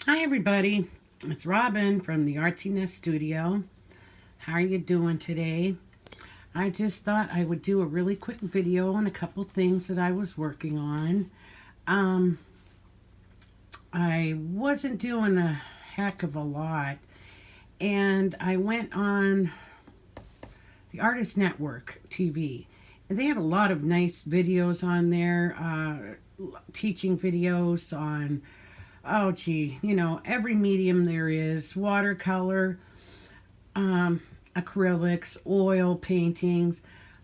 Hi everybody, it's Robin from the Artsy Nest Studio. How are you doing today? I just thought I would do a really quick video on a couple things that I was working on. Um, I wasn't doing a heck of a lot, and I went on the Artist Network TV. And they have a lot of nice videos on there, teaching videos on oh gee, every medium there is: watercolor, um, acrylics, oil paintings.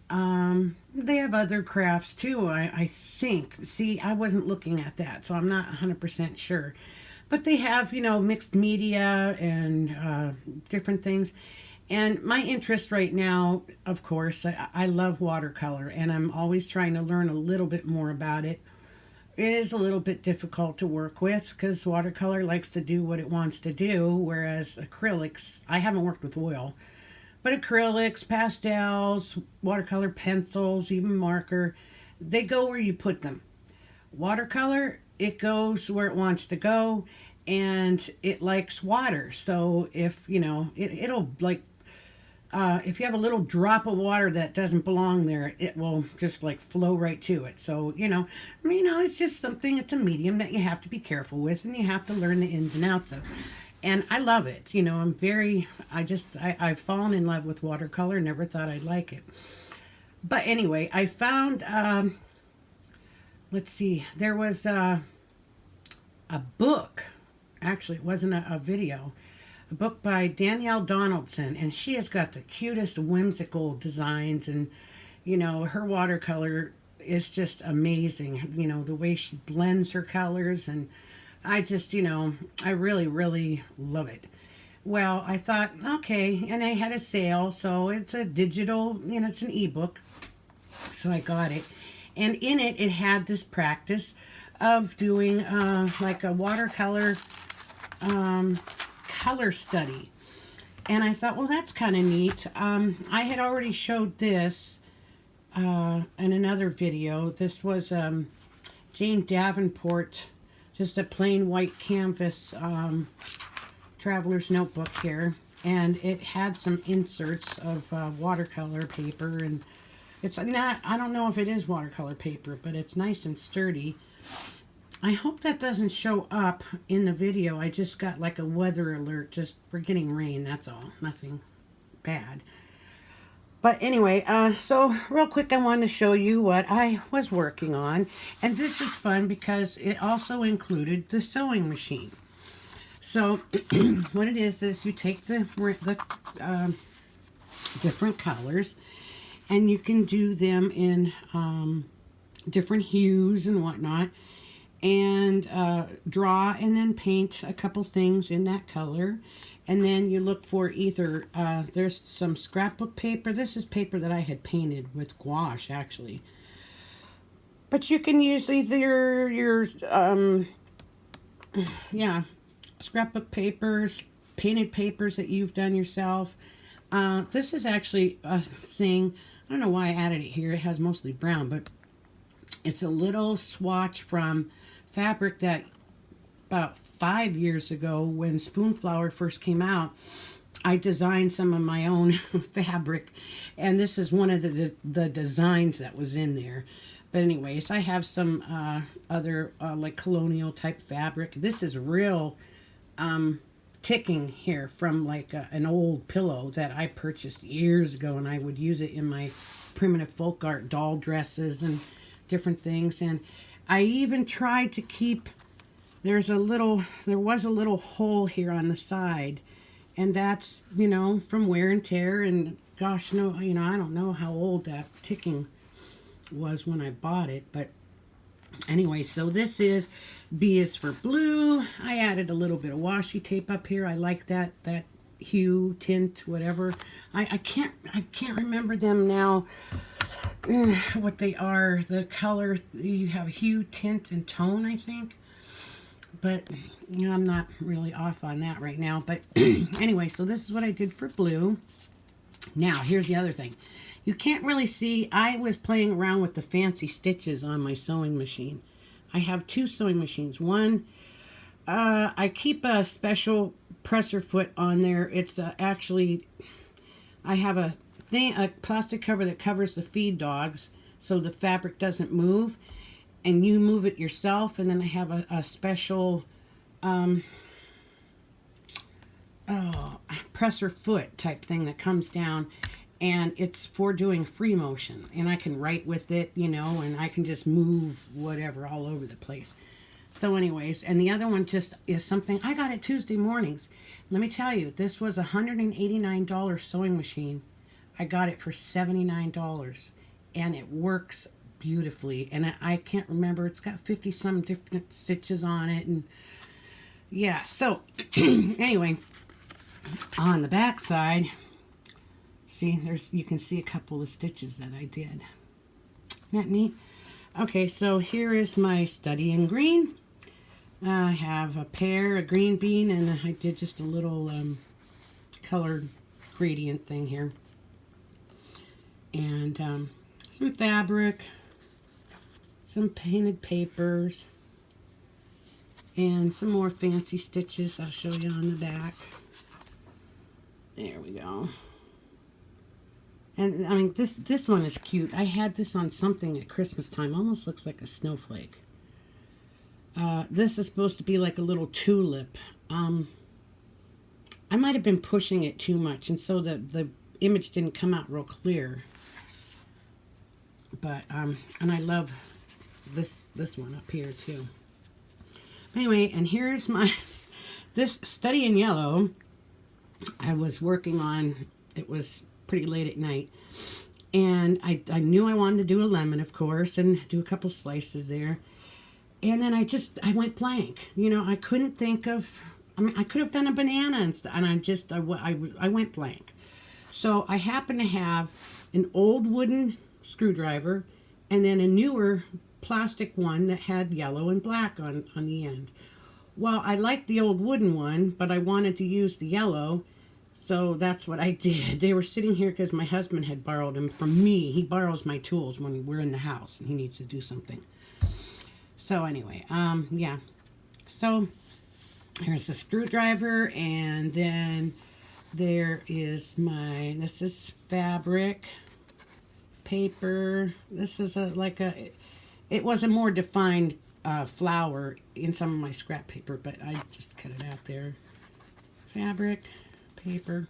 They have other crafts too, I think. See, I wasn't looking at that, so I'm not 100% sure. But they have, mixed media and different things. And my interest right now, of course, I love watercolor, and I'm always trying to learn a little bit more about it. It is a little bit difficult to work with because watercolor likes to do what it wants to do, whereas acrylics, I haven't worked with oil, but acrylics, pastels, watercolor pencils, even marker, they go where you put them. Watercolor, it goes where it wants to go, and it likes water. So if, it'll like if you have a little drop of water that doesn't belong there, it will just like flow right to it. So, it's just something, it's a medium that you have to be careful with and you have to learn the ins and outs of. And I love it. I've fallen in love with watercolor, never thought I'd like it. But anyway, I found, let's see, there was a book. Actually, it wasn't a video, a book by Danielle Donaldson, and she has got the cutest whimsical designs, and her watercolor is just amazing. The way she blends her colors, and I just, I really, really love it. Well, I thought, okay, and I had a sale, so it's a digital, it's an ebook, so I got it. And in it, it had this practice of doing like a watercolor color study. And I thought, well, that's kind of neat. I had already showed this in another video. This was Jane Davenport, just a plain white canvas traveler's notebook here. And it had some inserts of watercolor paper. And it's not, I don't know if it is watercolor paper, but it's nice and sturdy. I hope that doesn't show up in the video. I just got like a weather alert just for getting rain, that's all. Nothing bad. But anyway, so real quick, I wanted to show you what I was working on. And this is fun because it also included the sewing machine. So what it is you take the different colors, and you can do them in different hues and whatnot, and draw and then paint a couple things in that color. And then you look for either, there's some scrapbook paper. This is paper that I had painted with gouache, actually. But you can use either your, scrapbook papers, painted papers that you've done yourself. This is actually a thing, I don't know why I added it here. It has mostly brown, but it's a little swatch from fabric that about 5 years ago, when Spoonflower first came out, I designed some of my own fabric, and this is one of the designs that was in there. But anyways, I have some other like colonial type fabric. This is real ticking here from like an old pillow that I purchased years ago, and I would use it in my primitive folk art doll dresses and different things. And I even tried to keep, there was a little hole here on the side, and that's, from wear and tear, and gosh, no, I don't know how old that ticking was when I bought it. But anyway, so this is B is for blue. I added a little bit of washi tape up here. I like that hue, tint, whatever. I can't remember them now. What they are, the color, you have hue, tint, and tone, I think. But I'm not really off on that right now. But anyway, so this is what I did for blue. Now here's the other thing. You can't really see, I was playing around with the fancy stitches on my sewing machine. I have two sewing machines. One I keep a special presser foot on there. It's actually, I have a plastic cover that covers the feed dogs so the fabric doesn't move, and you move it yourself. And then I have a special presser foot type thing that comes down, and it's for doing free motion, and I can write with it, you know, and I can just move whatever all over the place. So anyways, and the other one just is something I got at Tuesday mornings. Let me tell you, this was a $189 sewing machine. I got it for $79, and it works beautifully. And I can't remember, it's got 50 some different stitches on it, and yeah. So anyway, on the back side, see, you can see a couple of stitches that I did. Isn't that neat? Okay, so here is my study in green. I have a pear, a green bean, and I did just a little colored gradient thing here. And some fabric, some painted papers, and some more fancy stitches I'll show you on the back. There we go. And I mean, this one is cute. I had this on something at Christmas time. Almost looks like a snowflake. This is supposed to be like a little tulip. I might have been pushing it too much, and so the image didn't come out real clear. But and I love this one up here too. Anyway, and here's my this study in yellow. I was working on. It was pretty late at night, and I knew I wanted to do a lemon, of course, and do a couple slices there. And then I went blank. You know, I couldn't think of, I mean, I could have done a banana and stuff, and I went blank. So I happened to have an old wooden screwdriver and then a newer plastic one that had yellow and black on the end. Well, I liked the old wooden one, but I wanted to use the yellow, so that's what I did. They were sitting here because my husband had borrowed them from me. He borrows my tools when we're in the house and he needs to do something. So anyway, yeah. So here's the screwdriver, and then there is this is fabric, paper. This is it was a more defined flower in some of my scrap paper, but I just cut it out there. Fabric, paper.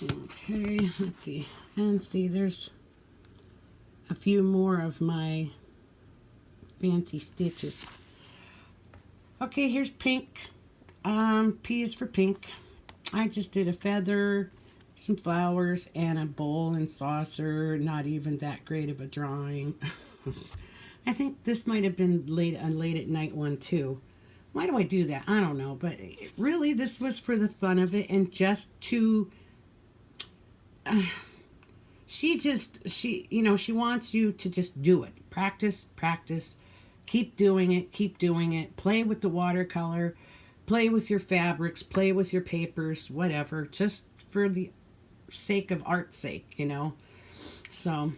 Okay, let's see. And see, there's a few more of my fancy stitches. Okay, here's pink. P is for pink. I just did a feather, some flowers, and a bowl and saucer. Not even that great of a drawing. I think this might have been a late at night one too. Why do I do that? I don't know, but really this was for the fun of it, and just to she wants you to just do it. Practice, keep doing it, play with the watercolor, play with your fabrics, play with your papers, whatever, just for the sake of art's sake, you know. So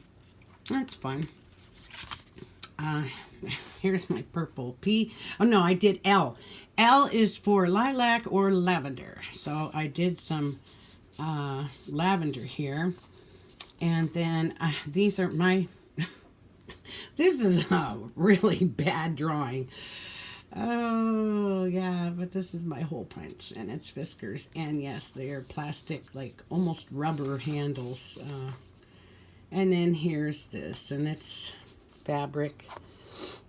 that's fun. Here's my purple P. Oh no, I did L. L is for lilac or lavender. So I did some lavender here. And then these are my this is a really bad drawing. Oh, yeah, but this is my hole punch, and it's Fiskars. And yes, they are plastic, like almost rubber handles. And then here's this, and it's fabric.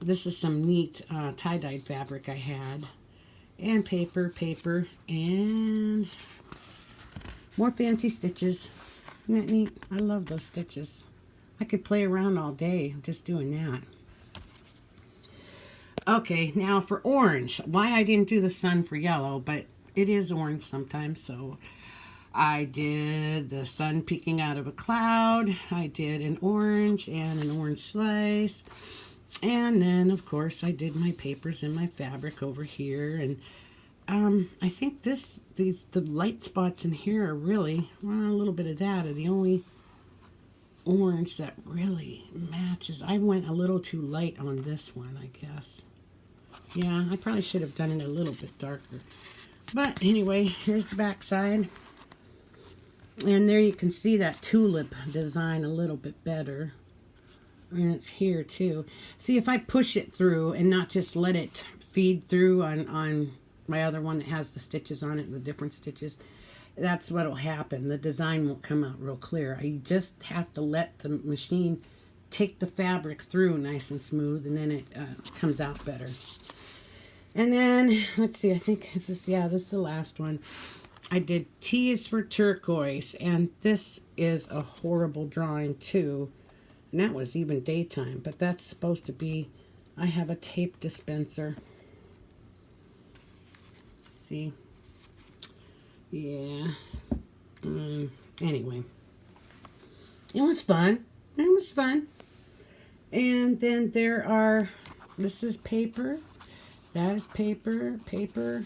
This is some neat tie-dyed fabric I had. And paper, and more fancy stitches. Isn't that neat? I love those stitches. I could play around all day just doing that. Okay, now for orange. Why I didn't do the sun for yellow, but it is orange sometimes. So I did the sun peeking out of a cloud. I did an orange and an orange slice. And then, of course, I did my papers and my fabric over here. And I think the light spots in here are really, well, a little bit of that are the only orange that really matches. I went a little too light on this one, I guess. Yeah, I probably should have done it a little bit darker. But anyway, here's the back side. And there you can see that tulip design a little bit better. And it's here too. See, if I push it through and not just let it feed through on my other one that has the stitches on it, the different stitches, that's what will happen. The design won't come out real clear. I just have to let the machine take the fabric through nice and smooth, and then it comes out better. And then, let's see, I think this is the last one. I did T is for turquoise, and this is a horrible drawing too. And that was even daytime, but that's supposed to be, I have a tape dispenser. See? Yeah. Anyway. It was fun. It was fun. And then there are, this is paper. That is paper. Paper.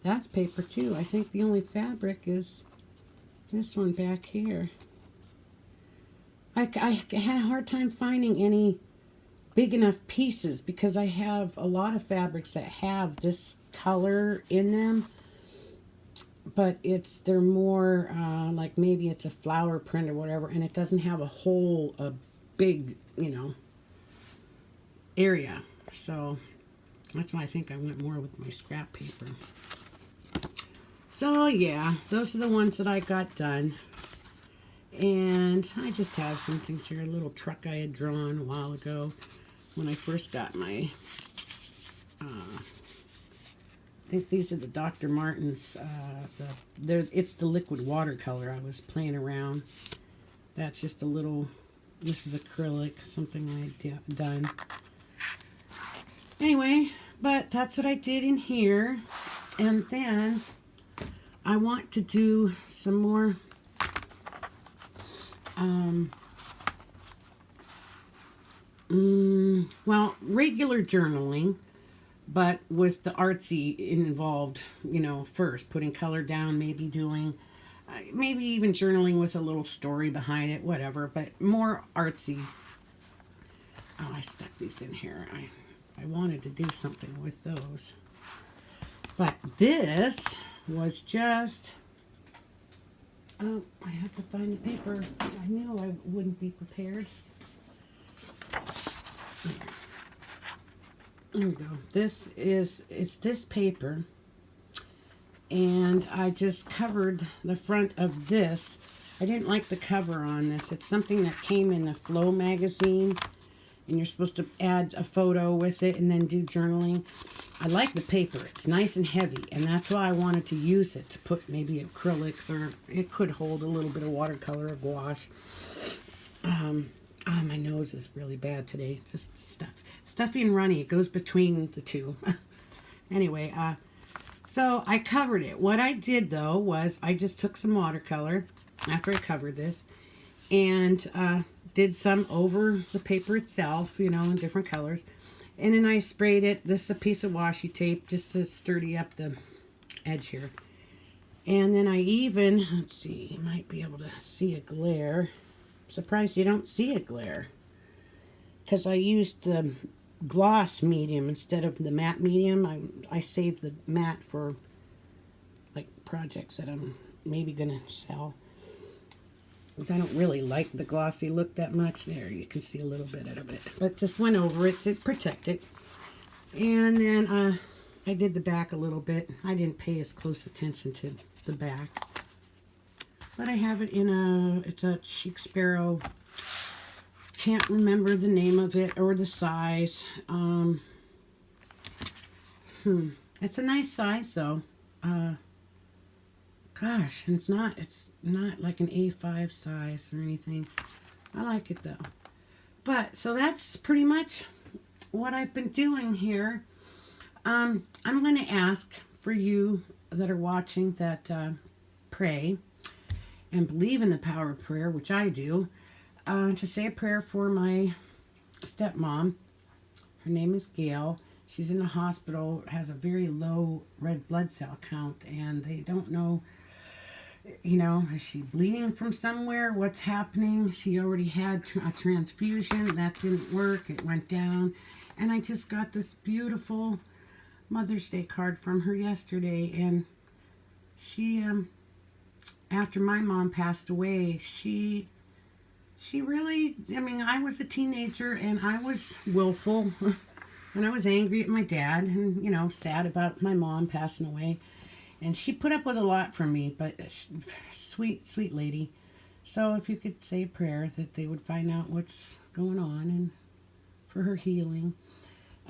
That's paper too. I think the only fabric is this one back here. I had a hard time finding any big enough pieces because I have a lot of fabrics that have this color in them, but they're more like maybe it's a flower print or whatever, and it doesn't have a big, area. So that's why I think I went more with my scrap paper. So yeah, those are the ones that I got done. And I just have some things here. A little truck I had drawn a while ago when I first got my, I think these are the Dr. Martens. It's the liquid watercolor. I was playing around. That's just a little, this is acrylic, something I had done. Anyway, but that's what I did in here. And then I want to do some more regular journaling, but with the artsy involved, first putting color down, maybe doing, maybe even journaling with a little story behind it, whatever, but more artsy. Oh, I stuck these in here. I wanted to do something with those. But this was just, oh, I have to find the paper. I knew I wouldn't be prepared. There we go. It's this paper, and I just covered the front of this. I didn't like the cover on this. It's something that came in the Flow magazine, and you're supposed to add a photo with it and then do journaling. I like the paper. It's nice and heavy, and that's why I wanted to use it to put maybe acrylics, or it could hold a little bit of watercolor or gouache. Oh, my nose is really bad today. Just stuffy and runny. It goes between the two. Anyway, so I covered it. What I did, though, was I just took some watercolor after I covered this and did some over the paper itself, in different colors. And then I sprayed it. This is a piece of washi tape just to sturdy up the edge here. And then I even, let's see, you might be able to see a glare. Surprised you don't see a glare, because I used the gloss medium instead of the matte medium. I saved the matte for like projects that I'm maybe gonna sell, because I don't really like the glossy look that much. There, you can see a little bit of it, but just went over it to protect it. And then I did the back a little bit. I didn't pay as close attention to the back. But I have it in it's a Chic Sparrow. Can't remember the name of it or the size. It's a nice size though. Gosh, and it's not like an A5 size or anything. I like it though. But, so that's pretty much what I've been doing here. I'm going to ask for you that are watching that pray and believe in the power of prayer, which I do, to say a prayer for my stepmom. Her name is Gail. She's in the hospital, has a very low red blood cell count, and they don't know, is she bleeding from somewhere? What's happening? She already had a transfusion. That didn't work. It went down. And I just got this beautiful Mother's Day card from her yesterday. And she, after my mom passed away, she really, I mean, I was a teenager and I was willful. And I was angry at my dad and, you know, sad about my mom passing away. And she put up with a lot from me, but sweet, sweet lady. So if you could say a prayer that they would find out what's going on and for her healing.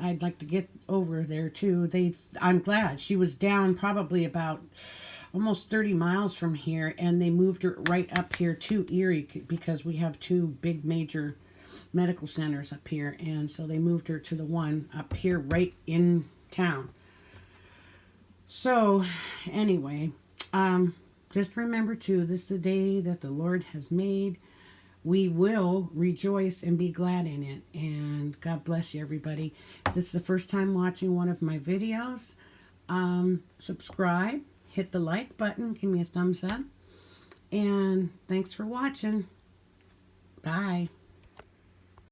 I'd like to get over there too. I'm glad she was down probably about almost 30 miles from here, and they moved her right up here to Erie because we have two big major medical centers up here, and so they moved her to the one up here right in town. So anyway, just remember too, this is the day that the Lord has made. We will rejoice and be glad in it. And God bless you, everybody. If this is the first time watching one of my videos, subscribe, hit the like button, give me a thumbs up, and thanks for watching. Bye.